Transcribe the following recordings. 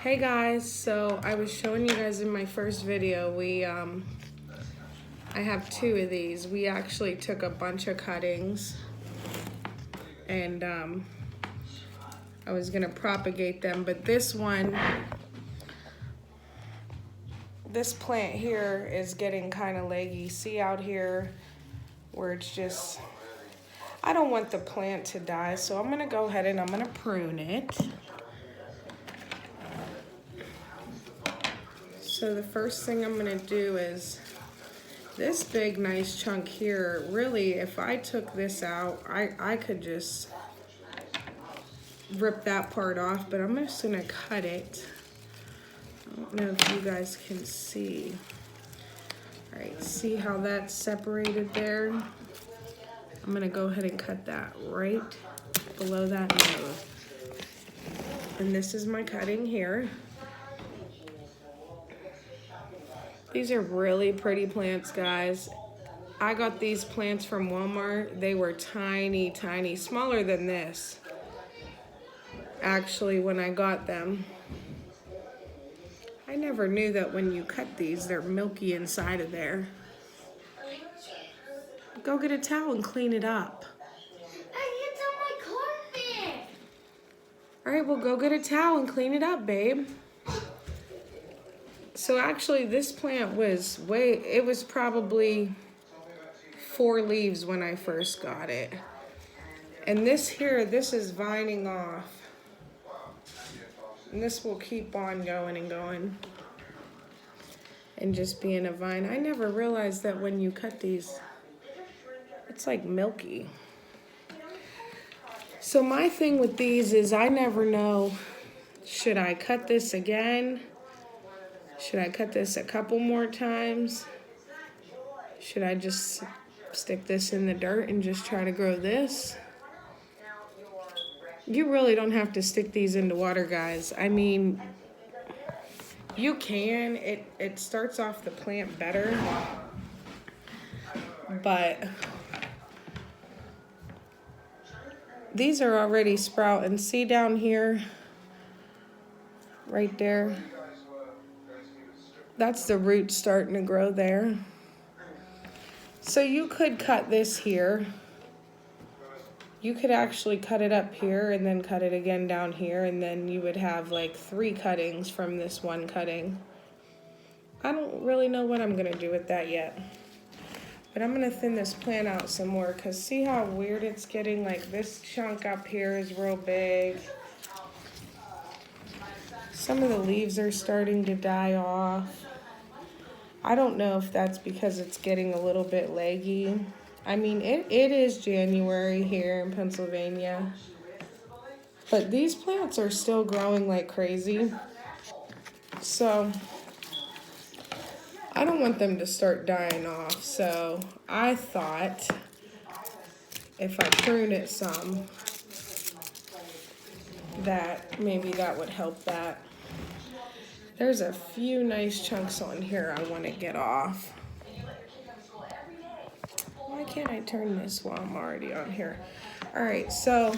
Hey guys, so I was showing you guys in my first video, I have two of these. We actually took a bunch of cuttings and I was gonna propagate them, but this plant here is getting kind of leggy. See out here where it's just, I don't want the plant to die, so I'm gonna go ahead and I'm gonna prune it. So the first thing I'm gonna do is this big nice chunk here, really if I took this out, I could just rip that part off, but I'm just gonna cut it. I don't know if you guys can see. All right, see how that's separated there? I'm gonna go ahead and cut that right below that nose. And this is my cutting here. These are really pretty plants, guys. I got these plants from Walmart. They were tiny, tiny, smaller than this. Actually, when I got them, I never knew that when you cut these, they're milky inside of there. Go get a towel and clean it up. It's on my carpet. All right, well, go get a towel and clean it up, babe. So actually, this plant was it was probably 4 leaves when I first got it. And this here, this is vining off. And this will keep on going and going. And just being a vine. I never realized that when you cut these, it's like milky. So my thing with these is I never know, should I cut this again? Should I cut this a couple more times? Should I just stick this in the dirt and just try to grow this? You really don't have to stick these into water, guys. I mean, you can. It starts off the plant better. But these are already sprouting. See down here? Right there. That's the root starting to grow there. So you could cut this here. You could actually cut it up here and then cut it again down here, and then you would have like 3 cuttings from this one cutting. I don't really know what I'm gonna do with that yet. But I'm gonna thin this plant out some more, because see how weird it's getting? Like this chunk up here is real big. Some of the leaves are starting to die off. I don't know if that's because it's getting a little bit leggy. I mean, it is January here in Pennsylvania. But these plants are still growing like crazy. So I don't want them to start dying off. So I thought if I prune it some, that maybe that would help that. There's a few nice chunks on here I want to get off. Why can't I turn this while I'm already on here? All right, so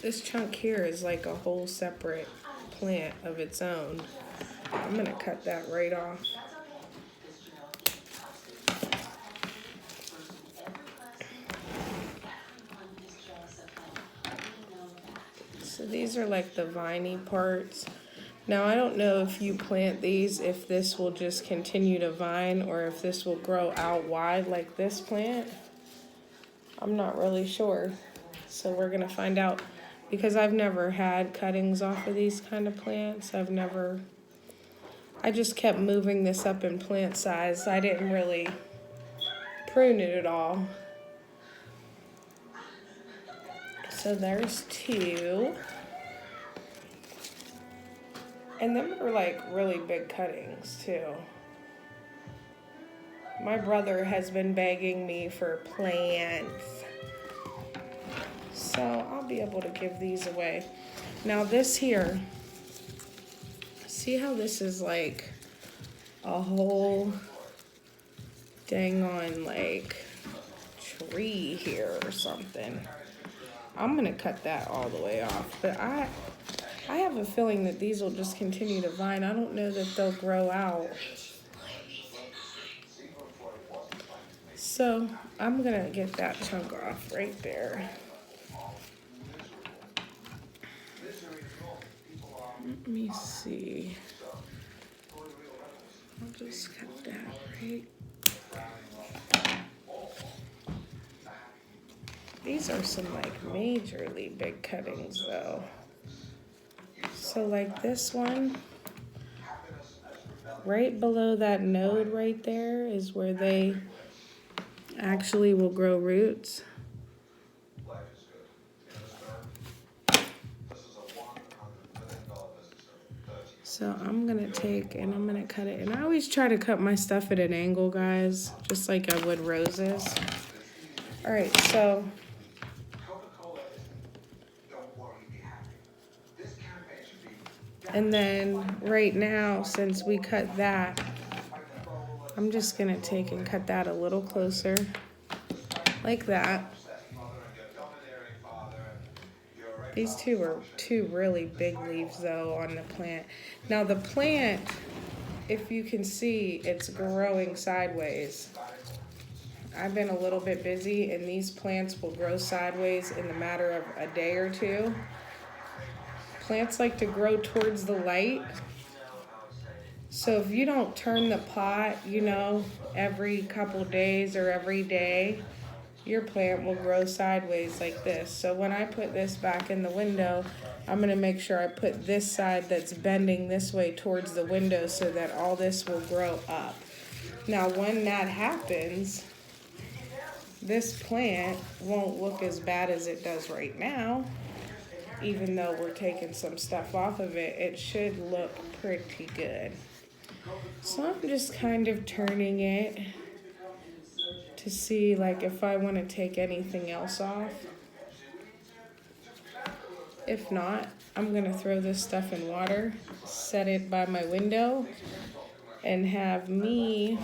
this chunk here is like a whole separate plant of its own. I'm gonna cut that right off. So these are like the viney parts. Now I don't know if you plant these, if this will just continue to vine or if this will grow out wide like this plant. I'm not really sure. So we're gonna find out, because I've never had cuttings off of these kind of plants. I just kept moving this up in plant size. I didn't really prune it at all. So there's 2. And them are like really big cuttings too. My brother has been begging me for plants. So I'll be able to give these away. Now this here, see how this is like a whole dang on like tree here or something. I'm gonna cut that all the way off. But I have a feeling that these will just continue to vine. I don't know that they'll grow out. So I'm gonna get that chunk off right there. Let me see. I'll just cut that right. These are some like majorly big cuttings though. So like this one, right below that node right there is where they actually will grow roots. So I'm gonna take and I'm gonna cut it. And I always try to cut my stuff at an angle, guys, just like I would roses. All right, so and then right now, since we cut that, I'm just gonna take and cut that a little closer, like that. These two are two really big leaves though on the plant. Now the plant, if you can see, it's growing sideways. I've been a little bit busy and these plants will grow sideways in the matter of a day or two. Plants like to grow towards the light. So if you don't turn the pot, you know, every couple days or every day, your plant will grow sideways like this. So when I put this back in the window, I'm gonna make sure I put this side that's bending this way towards the window so that all this will grow up. Now when that happens, this plant won't look as bad as it does right now. Even though we're taking some stuff off of it, it should look pretty good. So I'm just kind of turning it to see like if I want to take anything else off. If not, I'm gonna throw this stuff in water, set it by my window, and have me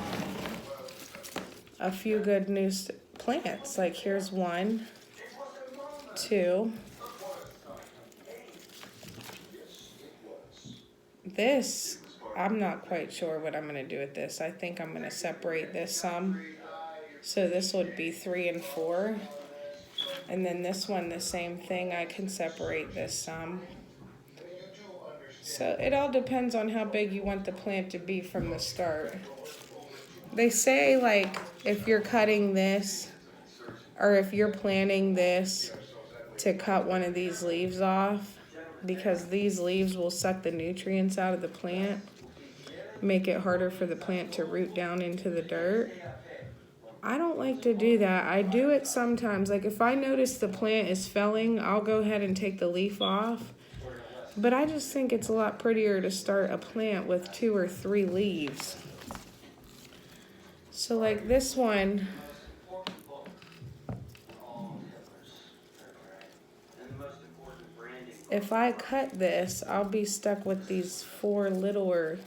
a few good new plants. Like here's 1, 2. This, I'm not quite sure what I'm gonna do with this. I think I'm gonna separate this some. So this would be 3 and 4. And then this one, the same thing. I can separate this some. So it all depends on how big you want the plant to be from the start. They say like if you're cutting this or if you're planting this to cut one of these leaves off, because these leaves will suck the nutrients out of the plant, make it harder for the plant to root down into the dirt. I don't like to do that. I do it sometimes. Like if I notice the plant is felling, I'll go ahead and take the leaf off. But I just think it's a lot prettier to start a plant with 2 or 3 leaves. So like this one, if I cut this, I'll be stuck with these 4 littler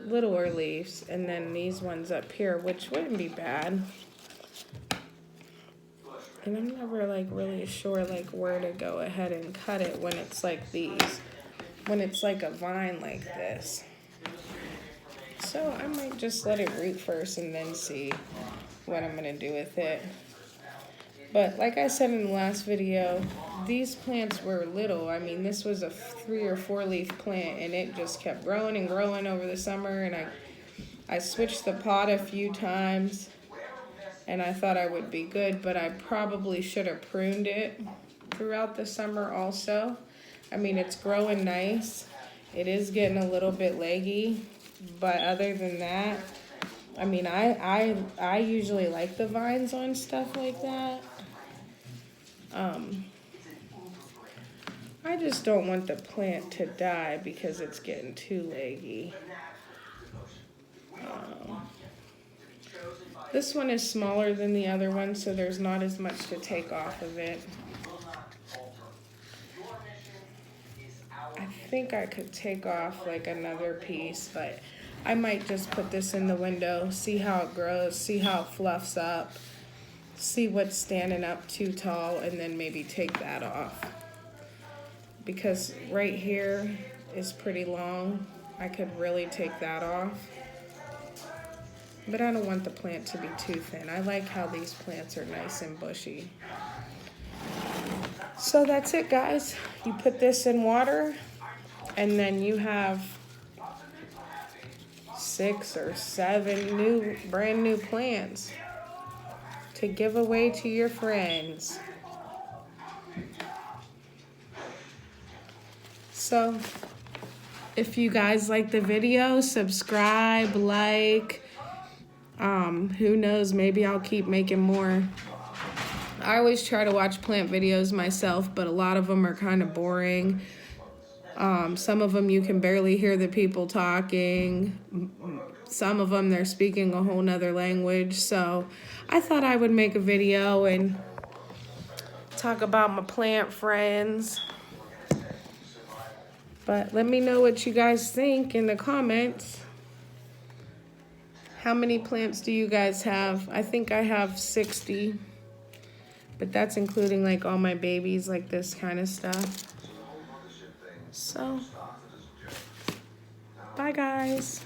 leaves, and then these ones up here, which wouldn't be bad. And I'm never like really sure like where to go ahead and cut it when it's like these, when it's like a vine like this. So I might just let it root first and then see what I'm gonna do with it. But like I said in the last video, these plants were little. I mean, this was a 3 or 4 leaf plant and it just kept growing and growing over the summer, and I switched the pot a few times and I thought I would be good, but I probably should have pruned it throughout the summer also. I mean, it's growing nice. It is getting a little bit leggy, but other than that, I mean, I usually like the vines on stuff like that. I just don't want the plant to die because it's getting too leggy. This one is smaller than the other one, so there's not as much to take off of it. I think I could take off like another piece, but I might just put this in the window, see how it grows, see how it fluffs up, see what's standing up too tall and then maybe take that off. Because right here is pretty long. I could really take that off. But I don't want the plant to be too thin. I like how these plants are nice and bushy. So that's it, guys. You put this in water and then you have 6 or 7 brand new plants to give away to your friends. So if you guys like the video, subscribe, like, who knows, maybe I'll keep making more. I always try to watch plant videos myself, but a lot of them are kind of boring. Some of them you can barely hear the people talking. Some of them they're speaking a whole nother language. So I thought I would make a video and talk about my plant friends. But let me know what you guys think in the comments. How many plants do you guys have? I think I have 60. But that's including like all my babies, like this kind of stuff. So, bye guys.